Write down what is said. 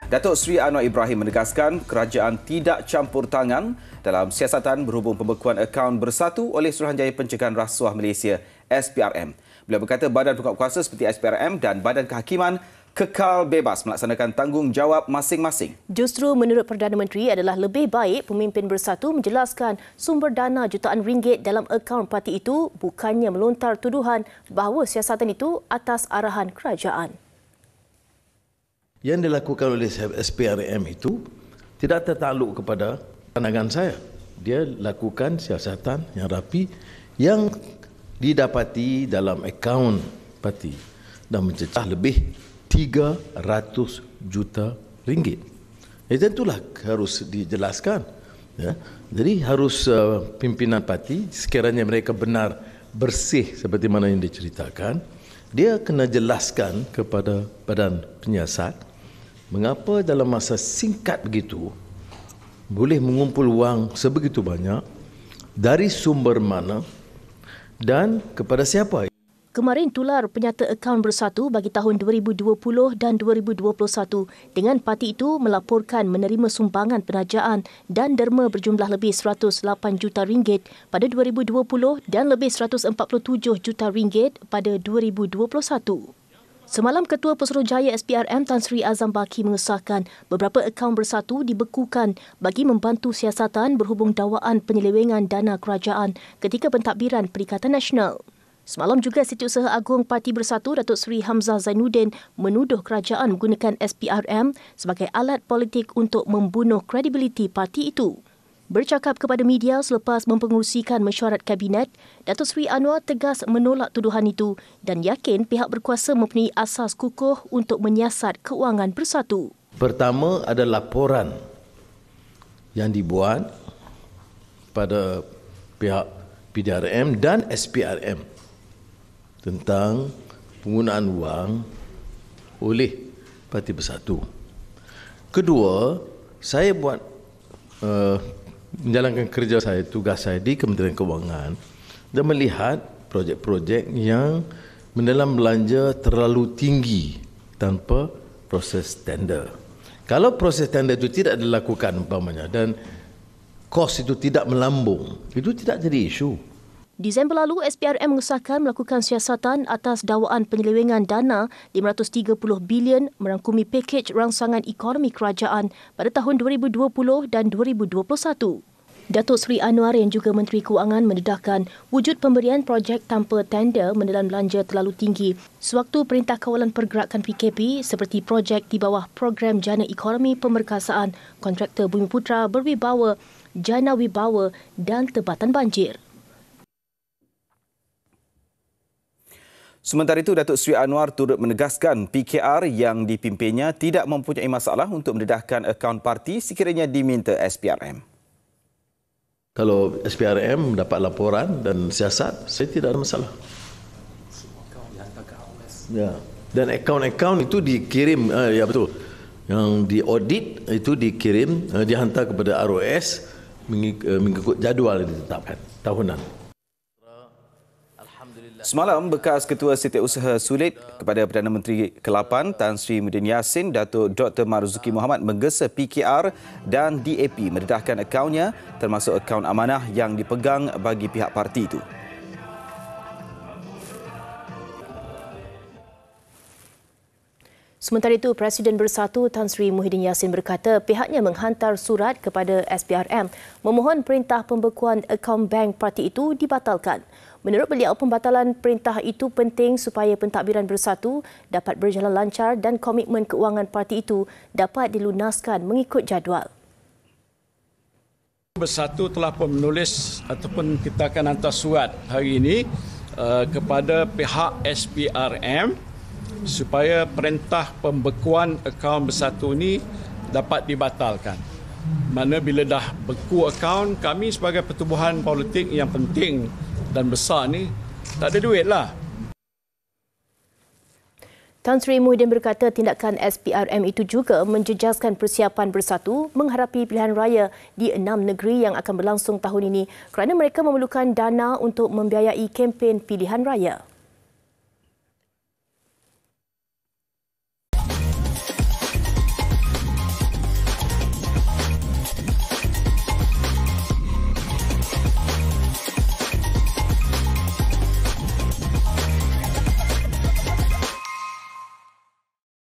Datuk Seri Anwar Ibrahim menegaskan kerajaan tidak campur tangan dalam siasatan berhubung pembekuan akaun bersatu oleh Suruhanjaya Pencegahan Rasuah Malaysia SPRM. Beliau berkata badan pokok kuasa seperti SPRM dan Badan Kehakiman kekal bebas melaksanakan tanggungjawab masing-masing. Justru menurut Perdana Menteri adalah lebih baik pemimpin bersatu menjelaskan sumber dana jutaan ringgit dalam akaun parti itu bukannya melontar tuduhan bahawa siasatan itu atas arahan kerajaan. Yang dilakukan oleh SPRM itu tidak tertakluk kepada pandangan saya. Dia lakukan siasatan yang rapi yang didapati dalam akaun parti dan mencecah lebih 300 juta ringgit. Tentulah harus dijelaskan. Ya. Jadi harus pimpinan parti, sekiranya mereka benar bersih seperti mana yang diceritakan, dia kena jelaskan kepada badan penyiasat mengapa dalam masa singkat begitu boleh mengumpul wang sebegitu banyak, dari sumber mana dan kepada siapa. Kemarin tular penyata akaun bersatu bagi tahun 2020 dan 2021 dengan parti itu melaporkan menerima sumbangan penajaan dan derma berjumlah lebih 108 juta ringgit pada 2020 dan lebih 147 juta ringgit pada 2021. Semalam Ketua Pesuruhjaya SPRM Tan Sri Azam Baki mengesahkan beberapa akaun bersatu dibekukan bagi membantu siasatan berhubung dakwaan penyelewengan dana kerajaan ketika pentadbiran Perikatan Nasional. Semalam juga Setiausaha Agung Parti Bersatu Datuk Seri Hamzah Zainuddin menuduh kerajaan menggunakan SPRM sebagai alat politik untuk membunuh kredibiliti parti itu. Bercakap kepada media selepas mempengerusikan mesyuarat Kabinet, Datuk Seri Anwar tegas menolak tuduhan itu dan yakin pihak berkuasa mempunyai asas kukuh untuk menyiasat keuangan bersatu. Pertama ada laporan yang dibuat pada pihak PDRM dan SPRM tentang penggunaan wang oleh Parti Bersatu. Kedua, saya buat menjalankan kerja saya, tugas saya di Kementerian Kewangan dan melihat projek-projek yang mendalam belanja terlalu tinggi tanpa proses tender. Kalau proses tender itu tidak dilakukan umpamanya dan kos itu tidak melambung, itu tidak jadi isu. Disember lalu, SPRM mengesahkan melakukan siasatan atas dakwaan penyelewengan dana 530 bilion merangkumi pakej rangsangan ekonomi kerajaan pada tahun 2020 dan 2021. Datuk Seri Anwar yang juga Menteri Kewangan mendedahkan wujud pemberian projek tanpa tender menelan belanja terlalu tinggi sewaktu Perintah Kawalan Pergerakan PKP seperti projek di bawah Program Jana Ekonomi Pemerkasaan, Kontraktor Bumiputra Berwibawa, Jana Wibawa dan Tebatan Banjir. Sementara itu, Datuk Seri Anwar turut menegaskan PKR yang dipimpinnya tidak mempunyai masalah untuk mendedahkan akaun parti sekiranya diminta SPRM. Kalau SPRM mendapat laporan dan siasat, saya tidak ada masalah. Ya. Dan akaun-akaun itu dikirim, ya betul, yang diaudit itu dikirim, dihantar kepada ROS mengikut jadual yang ditetapkan tahunan. Semalam, bekas Ketua Setiausaha Sulit kepada Perdana Menteri ke-8 Tan Sri Muhyiddin Yassin, Datuk Dr. Marzuki Mohamad menggesa PKR dan DAP mendedahkan akaunnya termasuk akaun amanah yang dipegang bagi pihak parti itu. Sementara itu, Presiden Bersatu Tan Sri Muhyiddin Yassin berkata pihaknya menghantar surat kepada SPRM memohon perintah pembekuan akaun bank parti itu dibatalkan. Menurut beliau, pembatalan perintah itu penting supaya pentadbiran bersatu dapat berjalan lancar dan komitmen keuangan parti itu dapat dilunaskan mengikut jadual. Bersatu telah pun menulis ataupun kita akan hantar surat hari ini kepada pihak SPRM supaya perintah pembekuan akaun bersatu ini dapat dibatalkan. Mana bila dah beku akaun, kami sebagai pertubuhan politik yang penting dan besar ni tak ada duit lah. Tan Sri Muhyiddin berkata tindakan SPRM itu juga menjejaskan persiapan bersatu menghadapi pilihan raya di 6 negeri yang akan berlangsung tahun ini kerana mereka memerlukan dana untuk membiayai kempen pilihan raya.